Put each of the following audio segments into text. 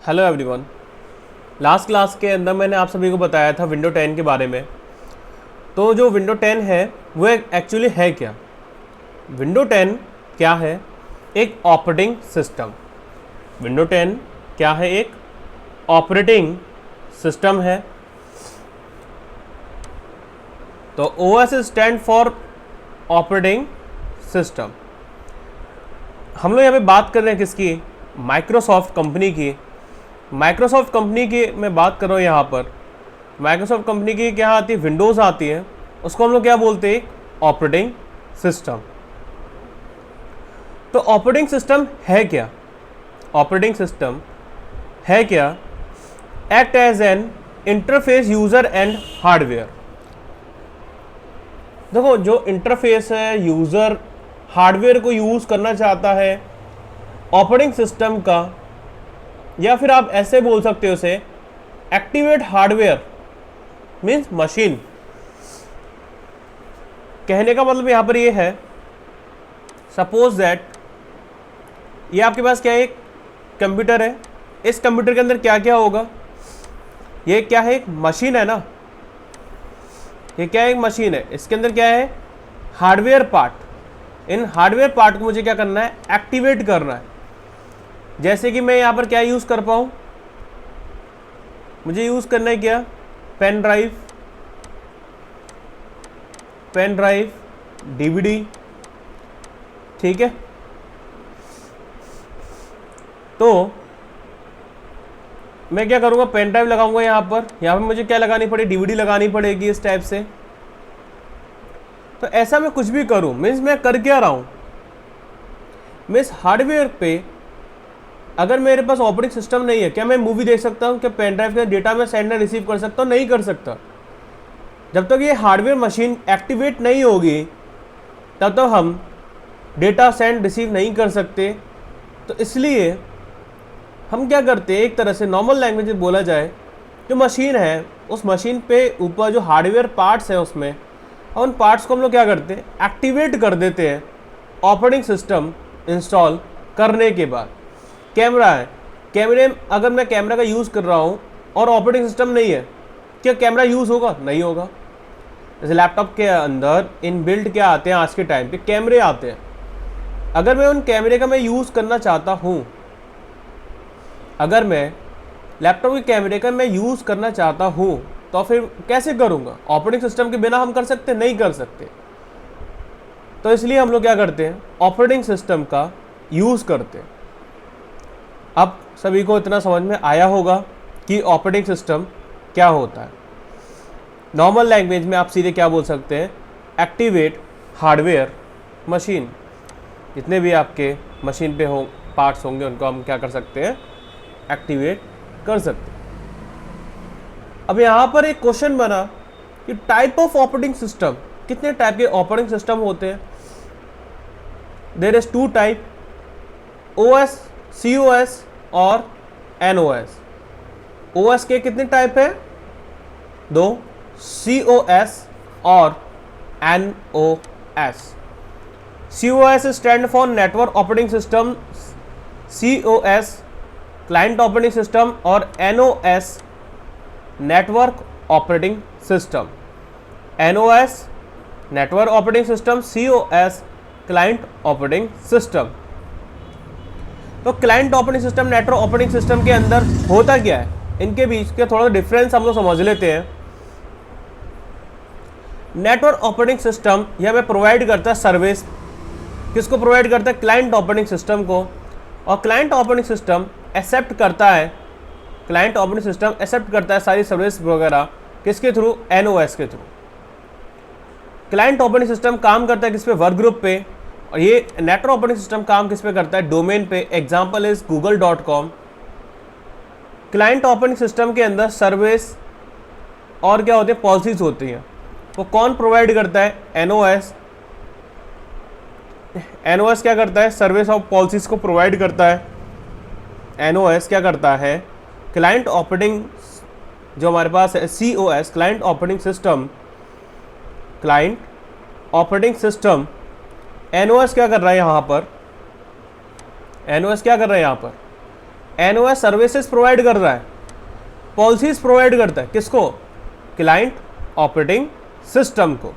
Hello everyone. Last class के अंदर मैंने आप सभी को बताया था विंडो 10 के बारे में। तो जो विंडो 10 है वो एक्चुअली है क्या? विंडो 10 क्या है? एक ऑपरेटिंग सिस्टम। विंडो 10 क्या है? एक ऑपरेटिंग सिस्टम है। तो OS stand for operating system. हम लोग यहाँ पे बात कर रहे हैं किसकी? माइक्रोसॉफ्ट कंपनी की। माइक्रोसॉफ्ट कंपनी की मैं बात कर रहा हूँ यहाँ पर। माइक्रोसॉफ्ट कंपनी की क्या आती है? विंडोज़ आती है। उसको हम लोग क्या बोलते हैं? Operating system. तो ऑपरेटिंग सिस्टम है क्या? ऑपरेटिंग सिस्टम है क्या? Act as an interface user and hardware. देखो, जो इंटरफेस है, यूज़र हार्डवेयर को यूज़ करना चाहता है ऑपरेटिंग सिस्टम का, या फिर आप ऐसे बोल सकते हो उसे एक्टिवेट हार्डवेयर मीन्स मशीन। कहने का मतलब यहां पर ये है, सपोज दैट ये आपके पास क्या है? एक कंप्यूटर है। इस कंप्यूटर के अंदर क्या क्या होगा? ये क्या है? एक मशीन है ना। ये क्या है? एक मशीन है। इसके अंदर क्या है? Hardware part. इन हार्डवेयर पार्ट को मुझे क्या करना है? एक्टिवेट करना है। जैसे कि मैं यहाँ पर क्या यूज़ कर पाऊँ? मुझे यूज़ करना है क्या? Pen drive, DVD। ठीक है। तो मैं क्या करूँगा? पेन ड्राइव लगाऊंगा यहाँ पर मुझे क्या लगानी पड़ेगी? DVD लगानी पड़ेगी इस टाइप से। तो ऐसा मैं कुछ भी करूँ, मीन्स मैं कर क्या रहा हूँ? मीन्स हार्डवेयर पे अगर मेरे पास ऑपरेटिंग सिस्टम नहीं है, क्या मैं मूवी देख सकता हूँ? क्या पेन ड्राइव का डेटा मैं सेंड एंड रिसीव कर सकता हूँ? नहीं कर सकता। जब तक ये हार्डवेयर मशीन एक्टिवेट नहीं होगी तब तक हम डेटा सेंड रिसीव नहीं कर सकते। तो इसलिए हम क्या करते हैं, एक तरह से नॉर्मल लैंग्वेज में बोला जाए, जो मशीन है उस मशीन पे ऊपर जो हार्डवेयर पार्ट्स हैं उसमें, और उन पार्ट्स को हम लोग क्या करते हैं? एक्टिवेट कर देते हैं ऑपरेटिंग सिस्टम इंस्टॉल करने के बाद। कैमरा है, कैमरे अगर मैं कैमरा का यूज़ कर रहा हूँ और ऑपरेटिंग सिस्टम नहीं है, क्या कैमरा यूज़ होगा? नहीं होगा। जैसे लैपटॉप के अंदर इनबिल्ट क्या आते हैं आज के टाइम पे? कैमरे आते हैं। अगर मैं उन कैमरे का मैं यूज़ करना चाहता हूँ, अगर मैं लैपटॉप के कैमरे का मैं यूज़ करना चाहता हूँ, तो फिर कैसे करूँगा? ऑपरेटिंग सिस्टम के बिना हम कर सकते? नहीं कर सकते। तो इसलिए हम लोग क्या करते हैं? ऑपरेटिंग सिस्टम का यूज़ करते हैं। अब सभी को इतना समझ में आया होगा कि ऑपरेटिंग सिस्टम क्या होता है। नॉर्मल लैंग्वेज में आप सीधे क्या बोल सकते हैं? Activate hardware machine. जितने भी आपके मशीन पे हो पार्ट्स होंगे उनको हम क्या कर सकते हैं? एक्टिवेट कर सकते हैं। अब यहाँ पर एक क्वेश्चन बना कि टाइप ऑफ ऑपरेटिंग सिस्टम, कितने टाइप के ऑपरेटिंग सिस्टम होते हैं? There is 2 type, OS, COS और NOS। OS के कितने टाइप है? 2, COS और NOS। COS stand for network operating system, COS client operating system और NOS network operating system. NOS network operating system, COS client operating system. तो client operating system, network operating system के अंदर होता क्या है? इनके बीच के थोड़ा डिफरेंस हम लोग समझ लेते हैं। नेटवर्क ऑपरेटिंग सिस्टम यह हमें प्रोवाइड करता है सर्विस। किसको प्रोवाइड करता है? क्लाइंट ऑपरेटिंग सिस्टम को। और क्लाइंट ऑपरेटिंग सिस्टम एक्सेप्ट करता है, क्लाइंट ऑपरेटिंग सिस्टम एक्सेप्ट करता है सारी सर्विस वगैरह किसके थ्रू? NOS के थ्रू। क्लाइंट ऑपरेटिंग सिस्टम काम करता है किस पे? वर्क ग्रुप पे। और ये नेटवर्क ऑपरेटिंग सिस्टम काम किस पे करता है? डोमेन पे। Example is google.com। Client operating system के अंदर सर्विस और क्या होते हैं? पॉलिसीज होती हैं। वो कौन प्रोवाइड करता है? NOS। NOS क्या करता है? सर्विस और पॉलिसीज को प्रोवाइड करता है। NOS क्या करता है? क्लाइंट ऑपरेटिंग जो हमारे पास है COS client operating system, client operating system NOS क्या कर रहा है यहाँ पर? NOS क्या कर रहा है यहाँ पर? एनओएस सर्विसेज प्रोवाइड कर रहा है, पॉलिसीज प्रोवाइड करता है किसको? क्लाइंट ऑपरेटिंग सिस्टम को।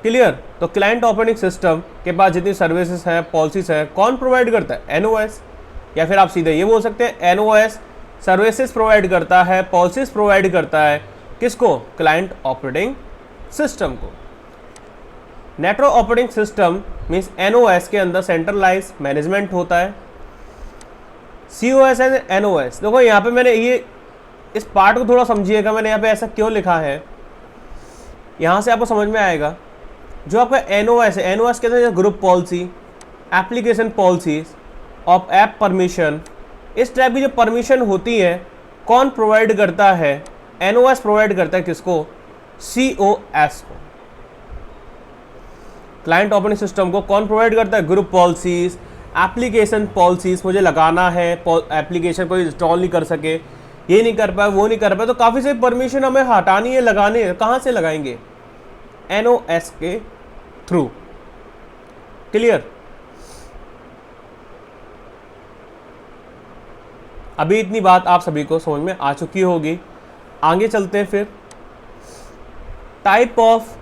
क्लियर? तो क्लाइंट ऑपरेटिंग सिस्टम के पास जितनी सर्विसेज है, पॉलिसीज है, कौन प्रोवाइड करता है? एनओएस। या फिर आप सीधे ये बोल सकते हैं एनओएस सर्विसेज प्रोवाइड करता है, पॉलिसीज प्रोवाइड करता है किसको? क्लाइंट ऑपरेटिंग सिस्टम को। Network operating system means NOS के अंदर सेंट्रलाइज मैनेजमेंट होता है। सीओएस एंड एनओएस, देखो यहाँ पे मैंने ये इस पार्ट को थोड़ा समझिएगा, मैंने यहाँ पे ऐसा क्यों लिखा है, यहाँ से आपको समझ में आएगा। जो आपका एनओएस है, एनओएस के अंदर group policy, application policies, of app permission, इस टाइप की जो परमिशन होती है कौन प्रोवाइड करता है? एनओएस प्रोवाइड करता है किसको? सीओएस को। क्लाइंट ऑपरेटिंग सिस्टम को कौन प्रोवाइड करता है? ग्रुप पॉलिसीज, एप्लीकेशन पॉलिसीज, मुझे लगाना है, एप्लीकेशन कोई इंस्टॉल नहीं कर सके, ये नहीं कर पाए, वो नहीं कर पाए, तो काफ़ी सारी परमिशन हमें हटानी है, लगानी है। कहाँ से लगाएंगे? एनओएस के थ्रू। क्लियर? अभी इतनी बात आप सभी को समझ में आ चुकी होगी। आगे चलते हैं फिर। Type of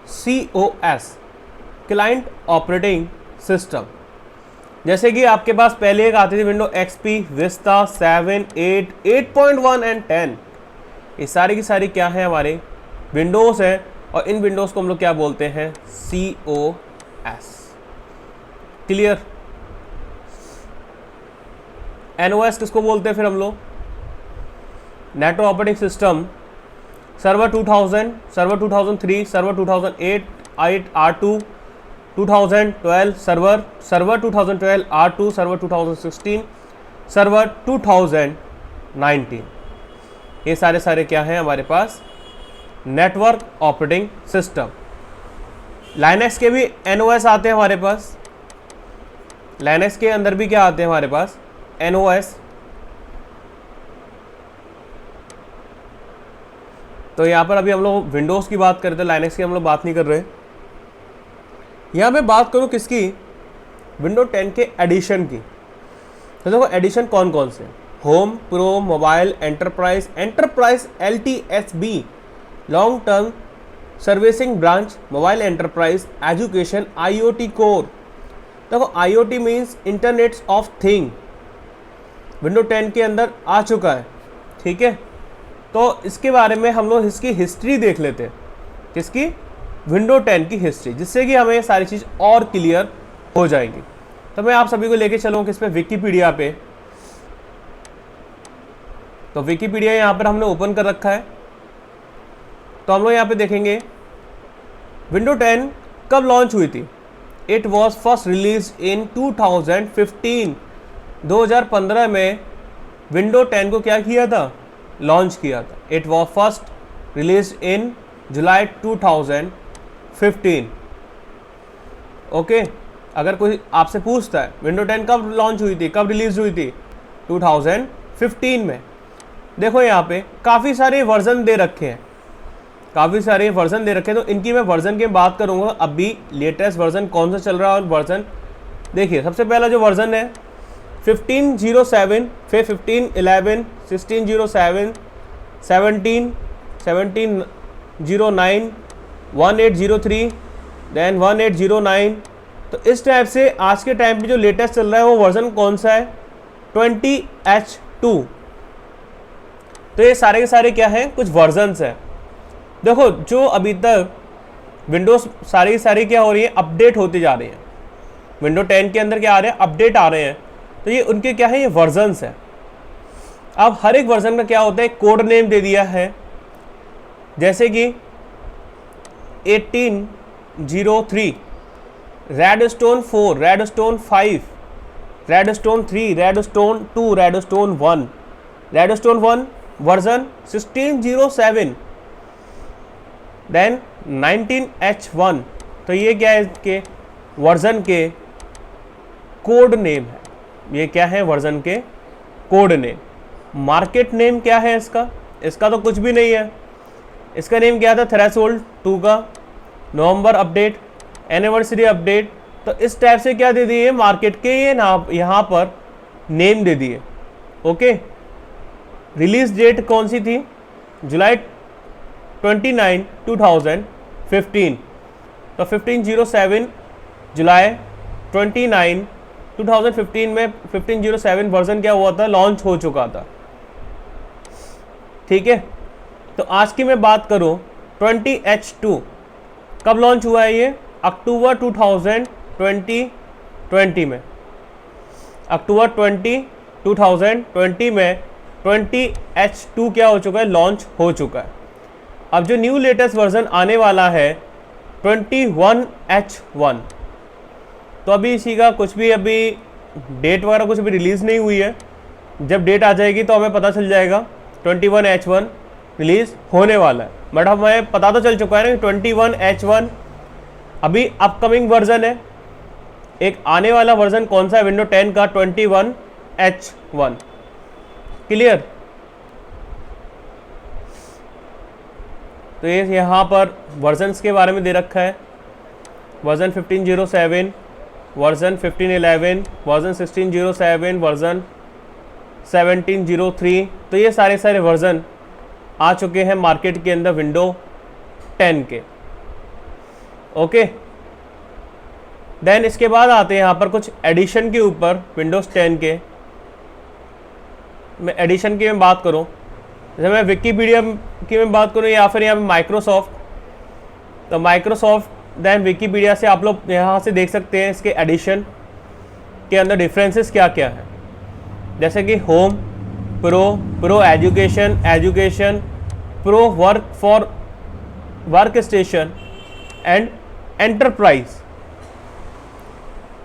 COS, client operating system. जैसे कि आपके पास पहले एक आती थी विंडो एक्सपी, विस्ता, 7, 8, 8.1 एंड 10। ये सारी की सारी क्या है? हमारे विंडोज़ है, और इन विंडोज़ को हम लोग क्या बोलते हैं? सीओएस। क्लियर? एनओएस किसको बोलते हैं फिर हम लोग? Network operating system, server 2000, server 2003, server 2008, R2, 2012 server, server 2012 R2, server 2016, server 2019। ये सारे क्या हैं हमारे पास? Network operating system. लाइनक्स के भी एनओएस आते हैं हमारे पास। लाइनक्स के अंदर भी क्या आते हैं हमारे पास? एनओएस। तो यहाँ पर अभी हम लोग विंडोज़ की बात करते हैं, लाइनक्स की हम लोग बात नहीं कर रहे। यहाँ मैं बात करूँ किसकी? विंडो 10 के एडिशन की। तो देखो एडिशन कौन कौन से? Home, pro, mobile, enterprise, enterprise LTSB, long term servicing branch, mobile enterprise, education, IoT core. देखो IoT means internet of thing, window 10 के अंदर आ चुका है। ठीक है, तो इसके बारे में हम लोग इसकी हिस्ट्री देख लेते हैं। किसकी? विंडो 10 की हिस्ट्री, जिससे कि हमें ये सारी चीज़ और क्लियर हो जाएगी। तो मैं आप सभी को लेके चलूँ किस पे? विकिपीडिया पे। तो विकिपीडिया यहाँ पर हमने ओपन कर रखा है। तो हम लोग यहाँ पे देखेंगे विंडो 10 कब लॉन्च हुई थी। इट वॉज फर्स्ट रिलीज इन 2015। 2015 में विंडो 10 को क्या किया था? लॉन्च किया था। It was first release in July 2015। Okay, अगर कोई आपसे पूछता है विंडो 10 कब लॉन्च हुई थी, कब रिलीज हुई थी? 2015 में। देखो यहाँ पे काफ़ी सारे वर्जन दे रखे हैं, काफ़ी सारे वर्जन दे रखे हैं। तो इनकी मैं वर्जन की बात करूँगा। अभी लेटेस्ट वर्जन कौन सा चल रहा है और वर्जन देखिए। सबसे पहला जो वर्जन है 15.07, फिर 15.11, 16.07, 17, 17.09, 18.03, देन 18.09। तो इस टाइप से आज के टाइम पे जो लेटेस्ट चल रहा है वो वर्जन कौन सा है? 20H2। तो ये सारे के सारे क्या हैं? कुछ वर्जन्स हैं। देखो जो अभी तक विंडोज़ सारी की सारी क्या हो रही है? अपडेट होती जा रही है। विंडो 10 के अंदर क्या आ रहे हैं? अपडेट आ रहे हैं। तो ये उनके क्या है? ये वर्जन्स हैं। अब हर एक वर्जन का क्या होता है? कोड नेम दे दिया है। जैसे कि 18.03, Redstone 4, Redstone 5, Redstone 3, Redstone 2, Redstone 1, Redstone 1 version 16.07, then 19H1। तो ये क्या है? इसके वर्जन के कोड नेम है। ये क्या है? वर्जन के कोड नेम। मार्केट नेम क्या है इसका? इसका तो कुछ भी नहीं है। इसका नेम क्या था? थ्रेशोल्ड 2 का, नवंबर अपडेट, एनिवर्सरी अपडेट। तो इस टाइप से क्या दे दिए मार्केट के ये ना यहाँ पर नेम दे दिए। ओके, रिलीज डेट कौन सी थी? जुलाई 29, 2015। तो 1507 जुलाई 29, 2015 में 1507 वर्जन क्या हुआ था? लॉन्च हो चुका था। ठीक है, तो आज की मैं बात करूं 20H2 कब लॉन्च हुआ है? ये अक्टूबर 2020 में, अक्टूबर 2020 में 20H2 क्या हो चुका है? लॉन्च हो चुका है। अब जो न्यू लेटेस्ट वर्जन आने वाला है 21H1, तो अभी इसी का कुछ भी अभी डेट वगैरह कुछ भी रिलीज़ नहीं हुई है। जब डेट आ जाएगी तो हमें पता चल जाएगा 21H1 रिलीज़ होने वाला है। बट हमें पता तो चल चुका है ना 21H1 अभी अपकमिंग वर्जन है। एक आने वाला वर्जन कौन सा है? विंडो 10 का 21H1। क्लियर? तो ये यहाँ पर वर्जन्स के बारे में दे रखा है। Version 1507, version 1511, version 1607, version 1703। तो ये सारे वर्जन आ चुके हैं मार्केट के अंदर विंडो 10 के। ओके, देन इसके बाद आते हैं यहाँ पर कुछ एडिशन के ऊपर विंडोज़ 10 के। मैं एडिशन की मैं बात करूँ, जैसे मैं विकीपीडिया की मैं बात करूँ या फिर यहाँ पे माइक्रोसॉफ्ट, तो माइक्रोसॉफ्ट देन विकीपीडिया से आप लोग यहाँ से देख सकते हैं इसके एडिशन के अंदर डिफरेंसेस क्या क्या है। जैसे कि home, pro education, pro work station and enterprise.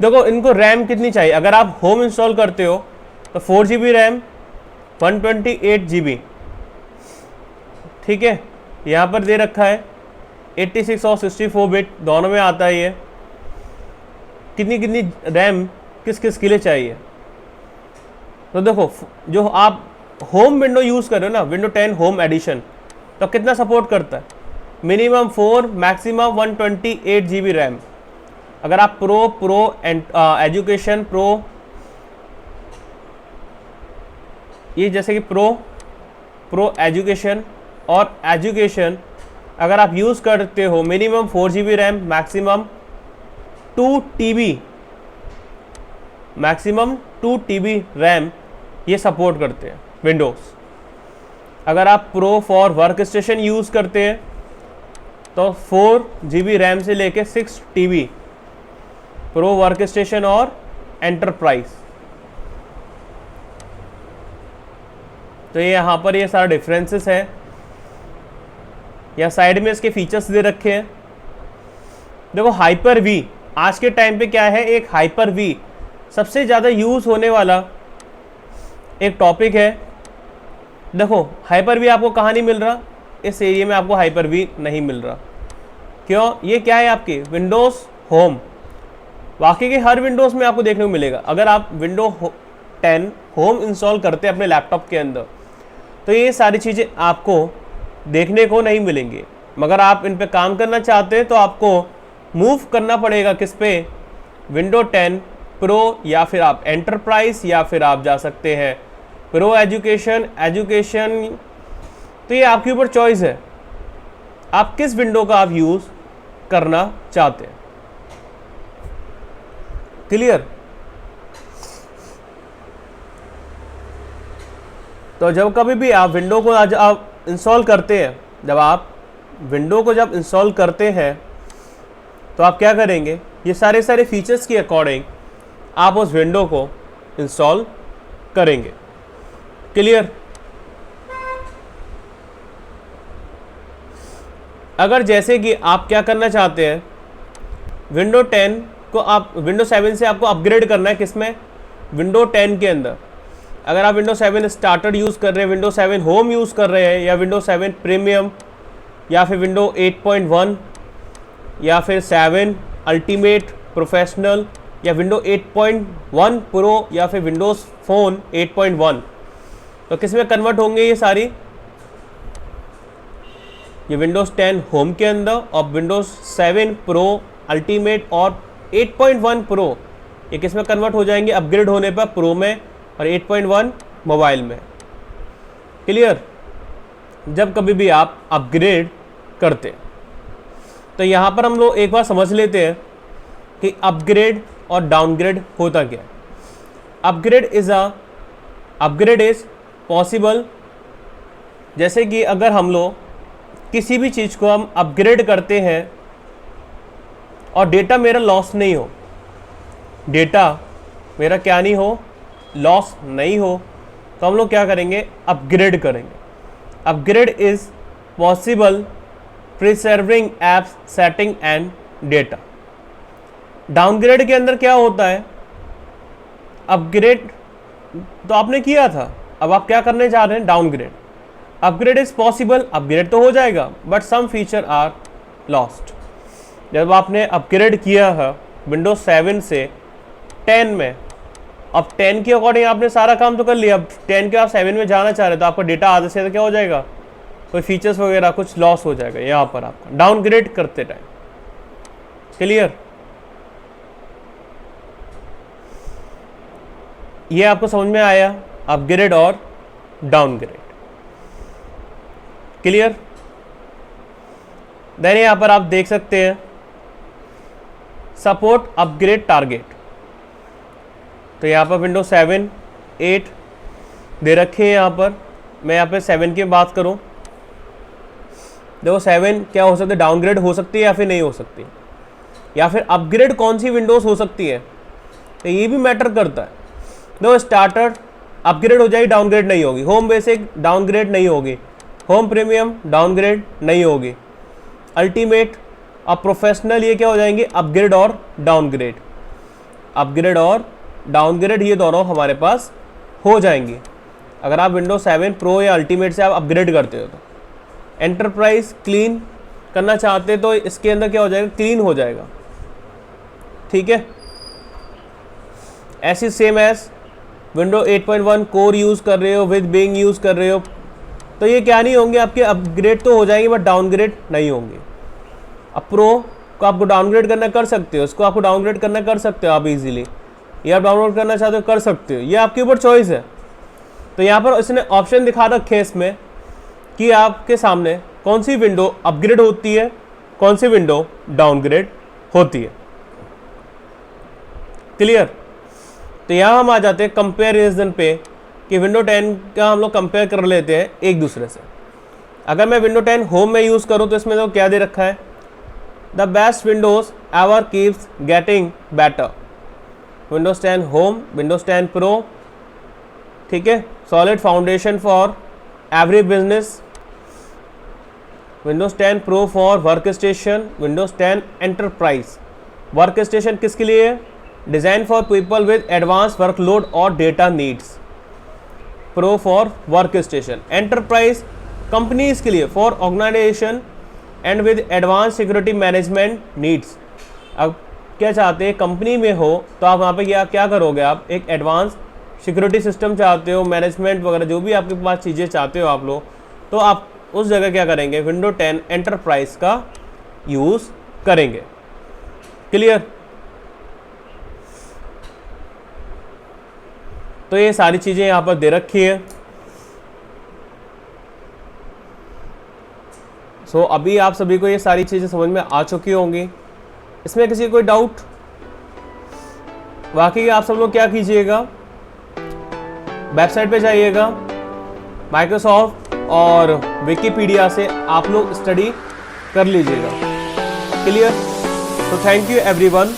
देखो इनको रैम कितनी चाहिए? अगर आप होम इंस्टॉल करते हो तो 4 GB रैम, 128 GB। ठीक है, यहाँ पर दे रखा है 86 और 64 बिट दोनों में आता है। ये कितनी रैम किस के लिए चाहिए? तो देखो जो आप होम विंडो यूज़ कर रहे हो ना, विंडो 10 होम एडिशन, तो कितना सपोर्ट करता है? Minimum 4, maximum 128 GB RAM. अगर आप प्रो एजुकेशन, ये जैसे कि प्रो एजुकेशन और एजुकेशन अगर आप यूज़ करते हो, minimum 4 GB RAM, maximum 2 TB RAM ये सपोर्ट करते हैं विंडोज़। अगर आप pro for work station use करते हैं तो 4 GB रैम से लेके 6 TB प्रो वर्क स्टेशन और एंटरप्राइज। तो ये यहाँ पर ये सारा डिफरेंसेस है। या साइड में इसके फीचर्स दे रखे हैं। देखो हाइपर वी आज के टाइम पे क्या है? एक हाइपर वी सबसे ज़्यादा यूज़ होने वाला एक टॉपिक है। देखो हाइपर वी आपको कहाँ नहीं मिल रहा? इस एरिया में आपको हाइपर वी नहीं मिल रहा। क्यों? ये क्या है? आपकी विंडोज़ होम। बाकी के हर विंडोज़ में आपको देखने को मिलेगा। अगर आप विंडो 10 होम इंस्टॉल करते हैं अपने लैपटॉप के अंदर तो ये सारी चीज़ें आपको देखने को नहीं मिलेंगी। मगर आप इन पे काम करना चाहते हैं तो आपको मूव करना पड़ेगा किस पे? विंडो 10 प्रो, या फिर आप एंटरप्राइज, या फिर आप जा सकते हैं प्रो एजुकेशन। तो ये आपके ऊपर चॉइस है आप किस विंडो का आप यूज़ करना चाहते हैं। क्लियर? तो जब कभी भी आप विंडो को आज आप इंस्टॉल करते हैं, जब आप विंडो को जब इंस्टॉल करते हैं तो आप क्या करेंगे? ये सारे फीचर्स के अकॉर्डिंग आप उस विंडो को इंस्टॉल करेंगे। क्लियर? अगर जैसे कि आप क्या करना चाहते हैं, विंडो 10 को आप विंडो 7 से आपको अपग्रेड करना है, किसमें? विंडो 10 के अंदर। अगर आप विंडो 7 स्टार्टर यूज़ कर रहे हैं, विंडो 7 होम यूज़ कर रहे हैं, या विंडो 7 प्रीमियम, या फिर विंडो 8.1, या फिर 7 अल्टीमेट प्रोफेशनल, या विंडो 8.1 प्रो, या फिर विंडोज़ फ़ोन 8.1, तो किस में कन्वर्ट होंगे ये सारी? ये विंडोज़ 10 होम के अंदर और विंडोज़ 7 प्रो अल्टीमेट और 8.1 प्रो ये किस में कन्वर्ट हो जाएंगे? अपग्रेड होने पर प्रो में और 8.1 मोबाइल में। क्लियर? जब कभी भी आप अपग्रेड करते हैं तो यहाँ पर हम लोग एक बार समझ लेते हैं कि अपग्रेड और डाउनग्रेड होता क्या है। अपग्रेड इज पॉसिबल, जैसे कि अगर हम लोग किसी भी चीज़ को हम अपग्रेड करते हैं और डेटा मेरा लॉस नहीं हो, डेटा मेरा क्या नहीं हो, लॉस नहीं हो, तो हम लोग क्या करेंगे, अपग्रेड करेंगे। Upgrade is possible preserving apps setting and data. Downgrade के अंदर क्या होता है, अपग्रेड तो आपने किया था, अब आप क्या करने जा रहे हैं, downgrade. Upgrade is possible, upgrade तो हो जाएगा but some feature are lost. जब आपने अपग्रेड किया है विंडोज 7 से 10 में, अब 10 के अकॉर्डिंग आपने सारा काम तो कर लिया, अब 10 के आप 7 में जाना चाह रहे तो आपका डेटा आधे से तो क्या हो जाएगा, कोई फीचर्स वगैरह कुछ लॉस हो जाएगा यहाँ पर आपका डाउनग्रेड करते टाइम। क्लियर? ये आपको समझ में आया, अपग्रेड और डाउनग्रेड। क्लियर? देन यहाँ पर आप देख सकते हैं सपोर्ट अपग्रेड टारगेट। तो यहाँ पर विंडोज 7, 8 दे रखे हैं। यहाँ पर मैं यहाँ पे 7 की बात करूँ, देखो 7 क्या हो सकता है, डाउनग्रेड हो सकती है या फिर नहीं हो सकती, या फिर अपग्रेड कौन सी विंडोज़ हो सकती है, तो ये भी मैटर करता है। देखो स्टार्टर अपग्रेड हो जाएगी, डाउनग्रेड नहीं होगी। होम बेसिक डाउनग्रेड नहीं होगी, होम प्रीमियम डाउनग्रेड नहीं होगी। अल्टीमेट और प्रोफेशनल ये क्या हो जाएंगे, अपग्रेड और डाउनग्रेड। अपग्रेड और डाउनग्रेड ये दोनों हमारे पास हो जाएंगे अगर आप विंडोज 7 प्रो या अल्टीमेट से आप अपग्रेड करते हो। तो एंटरप्राइज क्लीन करना चाहते हैं तो इसके अंदर क्या हो जाएगा, क्लीन हो जाएगा। ठीक है, ऐसी same as window 8.1 core use कर रहे हो, विद बिंग यूज़ कर रहे हो, तो ये क्या नहीं होंगे, आपके अपग्रेड तो हो जाएंगे बट डाउनग्रेड नहीं होंगे। अब प्रो को आपको डाउनग्रेड करना कर सकते हो, इसको आपको डाउनग्रेड करना कर सकते हो आप इजीली, ये आप डाउनलोड करना चाहते हो कर सकते हो, ये आपके ऊपर चॉइस है। तो यहाँ पर इसने ऑप्शन दिखा रखे हैं इसमें कि आपके सामने कौन सी विंडो अपग्रेड होती है, कौन सी विंडो डाउनग्रेड होती है। क्लियर? तो यहाँ हम आ जाते हैं कंपेरिजन पे कि विंडो 10 का हम लोग कंपेयर कर लेते हैं एक दूसरे से। अगर मैं विंडो 10 होम में यूज़ करूँ तो इसमें तो क्या दे रखा है, the best Windows ever keeps getting better. Windows 10 home, Windows 10 pro, ठीक है, solid foundation for every business. Windows 10 pro for work station, Windows 10 enterprise. Work station किसके लिए है, design for people with advance workload और data needs. Pro for work station. Enterprise companies के लिए, for organisation and with advance security management needs. अब क्या चाहते हैं, कंपनी में हो तो आप वहाँ पे क्या करोगे, आप एक एडवांस सिक्योरिटी सिस्टम चाहते हो, मैनेजमेंट वगैरह जो भी आपके पास चीज़ें चाहते हो आप लोग, तो आप उस जगह क्या करेंगे, विंडो 10 एंटरप्राइज का यूज़ करेंगे। क्लियर? तो ये सारी चीज़ें यहाँ पर दे रखी है। सो अभी आप सभी को ये सारी चीज़ें समझ में आ चुकी होंगी। इसमें किसी कोई डाउट? बाकी आप सब लोग क्या कीजिएगा, वेबसाइट पे जाइएगा, माइक्रोसॉफ्ट और विकिपीडिया से आप लोग स्टडी कर लीजिएगा। क्लियर? तो थैंक यू एवरीवन।